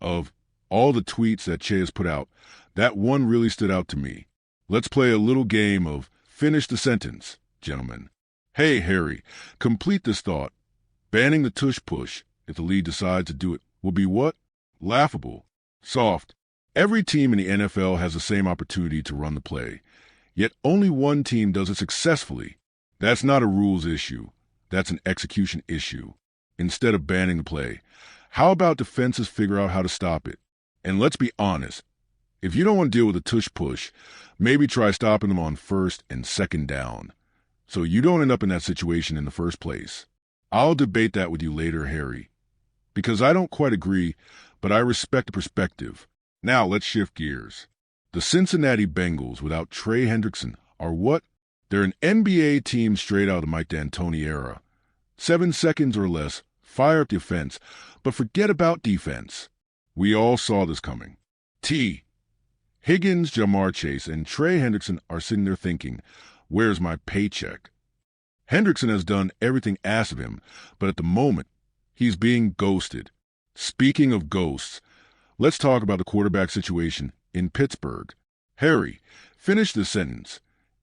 Of all the tweets that Che has put out, that one really stood out to me. Let's play a little game of finish the sentence, gentlemen. Hey, Harry, complete this thought. Banning the tush push, if the league decides to do it, will be what? Laughable. Soft. Every team in the NFL has the same opportunity to run the play, yet only one team does it successfully. That's not a rules issue. That's an execution issue. Instead of banning the play, how about defenses figure out how to stop it? And let's be honest, if you don't want to deal with a tush push, maybe try stopping them on first and second down, so you don't end up in that situation in the first place. I'll debate that with you later, Harry, because I don't quite agree, but I respect the perspective. Now let's shift gears. The Cincinnati Bengals without Trey Hendrickson are what? They're an NBA team straight out of the Mike D'Antoni era. 7 seconds or less, fire up the offense, but forget about defense. We all saw this coming. Higgins, Jamar Chase, and Trey Hendrickson are sitting there thinking, where's my paycheck? Hendrickson has done everything asked of him, but at the moment, he's being ghosted. Speaking of ghosts, let's talk about the quarterback situation in Pittsburgh. Harry, finish this sentence.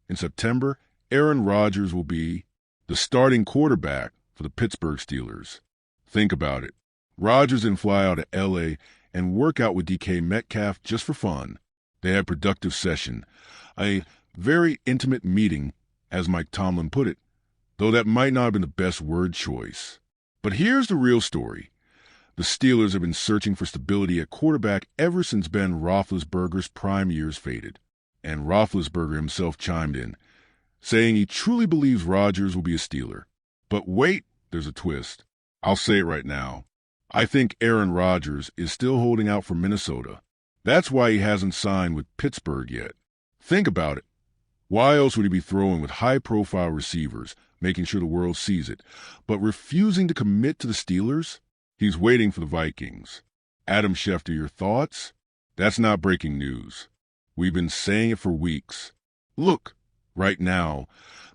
In September, Aaron Rodgers will be the starting quarterback for the Pittsburgh Steelers. Think about it. Rodgers didn't fly out to L.A. and work out with DK Metcalf just for fun. They had a productive session, a very intimate meeting, as Mike Tomlin put it, though that might not have been the best word choice. But here's the real story. The Steelers have been searching for stability at quarterback ever since Ben Roethlisberger's prime years faded, and Roethlisberger himself chimed in, saying he truly believes Rodgers will be a Steeler. But wait, there's a twist. I'll say it right now. I think Aaron Rodgers is still holding out for Minnesota. That's why he hasn't signed with Pittsburgh yet. Think about it. Why else would he be throwing with high-profile receivers, making sure the world sees it, but refusing to commit to the Steelers? He's waiting for the Vikings. Adam Schefter, your thoughts? That's not breaking news. We've been saying it for weeks. Look, right now,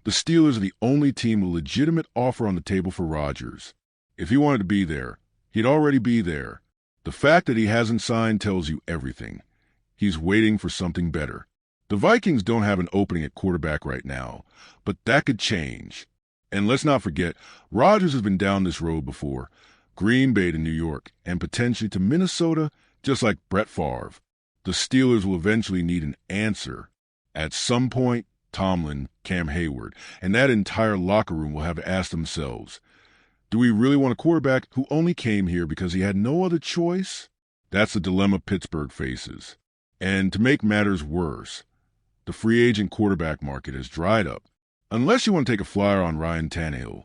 the Steelers are the only team with a legitimate offer on the table for Rodgers. If he wanted to be there, he'd already be there. The fact that he hasn't signed tells you everything. He's waiting for something better. The Vikings don't have an opening at quarterback right now, but that could change. And let's not forget, Rodgers has been down this road before. Green Bay to New York, and potentially to Minnesota, just like Brett Favre. The Steelers will eventually need an answer. At some point, Tomlin, Cam Hayward, and that entire locker room will have to ask themselves, do we really want a quarterback who only came here because he had no other choice? That's the dilemma Pittsburgh faces. And to make matters worse, the free agent quarterback market has dried up. Unless you want to take a flyer on Ryan Tannehill,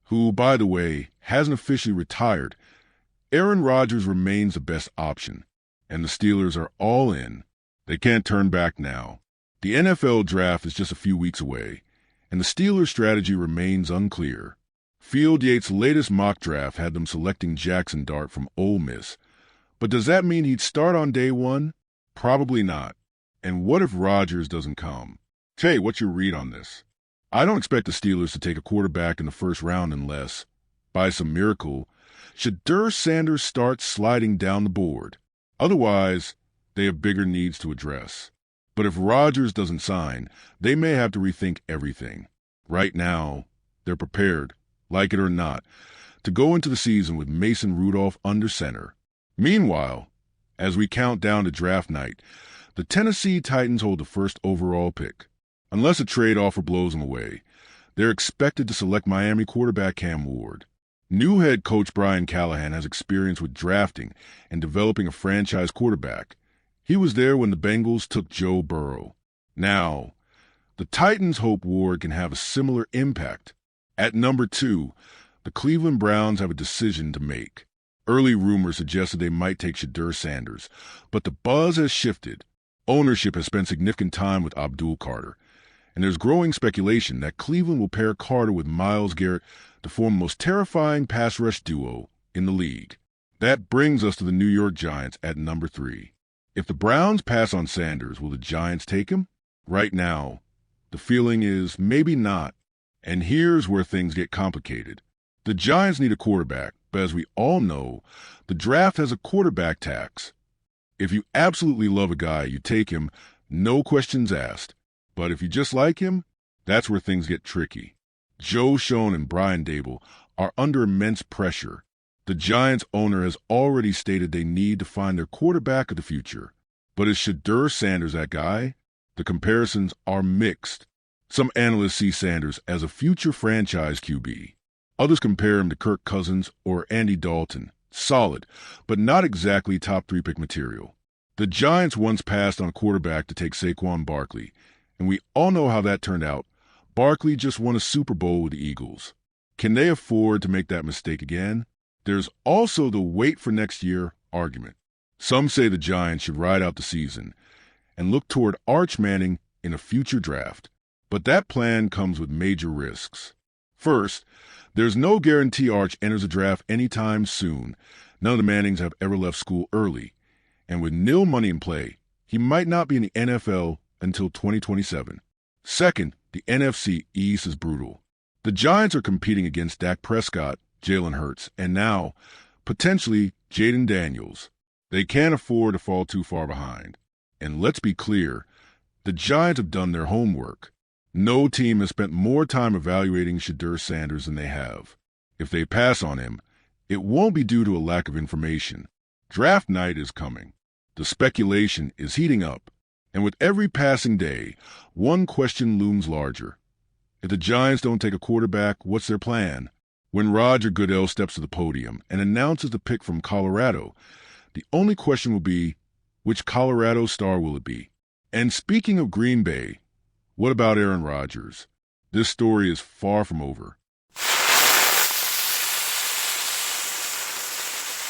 who, by the way, hasn't officially retired, Aaron Rodgers remains the best option, and the Steelers are all in. They can't turn back now. The NFL draft is just a few weeks away, and the Steelers' strategy remains unclear. Field Yates' latest mock draft had them selecting Jackson Dart from Ole Miss, but does that mean he'd start on day one? Probably not. And what if Rodgers doesn't come? Tay, what's your read on this? I don't expect the Steelers to take a quarterback in the first round unless, by some miracle, Shedeur Sanders starts sliding down the board. Otherwise, they have bigger needs to address. But if Rodgers doesn't sign, they may have to rethink everything. Right now, they're prepared, like it or not, to go into the season with Mason Rudolph under center. Meanwhile, as we count down to draft night, the Tennessee Titans hold the first overall pick. Unless a trade offer blows them away, they're expected to select Miami quarterback Cam Ward. New head coach Brian Callahan has experience with drafting and developing a franchise quarterback. He was there when the Bengals took Joe Burrow. Now, the Titans hope Ward can have a similar impact. At number 2, the Cleveland Browns have a decision to make. Early rumors suggested they might take Shedeur Sanders, but the buzz has shifted. Ownership has spent significant time with Abdul Carter, and there's growing speculation that Cleveland will pair Carter with Myles Garrett to form the most terrifying pass rush duo in the league. That brings us to the New York Giants at number 3. If the Browns pass on Sanders, will the Giants take him? Right now, the feeling is maybe not. And here's where things get complicated. The Giants need a quarterback, But as we all know, the draft has a quarterback tax. If you absolutely love a guy, you take him, no questions asked. But if you just like him, that's where things get tricky. Joe Schoen and Brian Dable are under immense pressure. The Giants owner has already stated they need to find their quarterback of the future. But is Shedeur Sanders that guy? The comparisons are mixed. Some analysts see Sanders as a future franchise QB. Others compare him to Kirk Cousins or Andy Dalton. Solid, but not exactly top 3 pick material. The Giants once passed on a quarterback to take Saquon Barkley, and we all know how that turned out. Barkley just won a Super Bowl with the Eagles. Can they afford to make that mistake again? There's also the wait for next year argument. Some say the Giants should ride out the season and look toward Arch Manning in a future draft. But that plan comes with major risks. First, there's no guarantee Arch enters a draft anytime soon. None of the Mannings have ever left school early. And with nil money in play, he might not be in the NFL until 2027. Second, the NFC East is brutal. The Giants are competing against Dak Prescott, Jalen Hurts, and now, potentially, Jaden Daniels. They can't afford to fall too far behind. And let's be clear, the Giants have done their homework. No team has spent more time evaluating Shedeur Sanders than they have. If they pass on him, it won't be due to a lack of information. Draft night is coming. The speculation is heating up. And with every passing day, one question looms larger. If the Giants don't take a quarterback, what's their plan? When Roger Goodell steps to the podium and announces the pick from Colorado, the only question will be, which Colorado star will it be? And speaking of Green Bay, what about Aaron Rodgers? This story is far from over.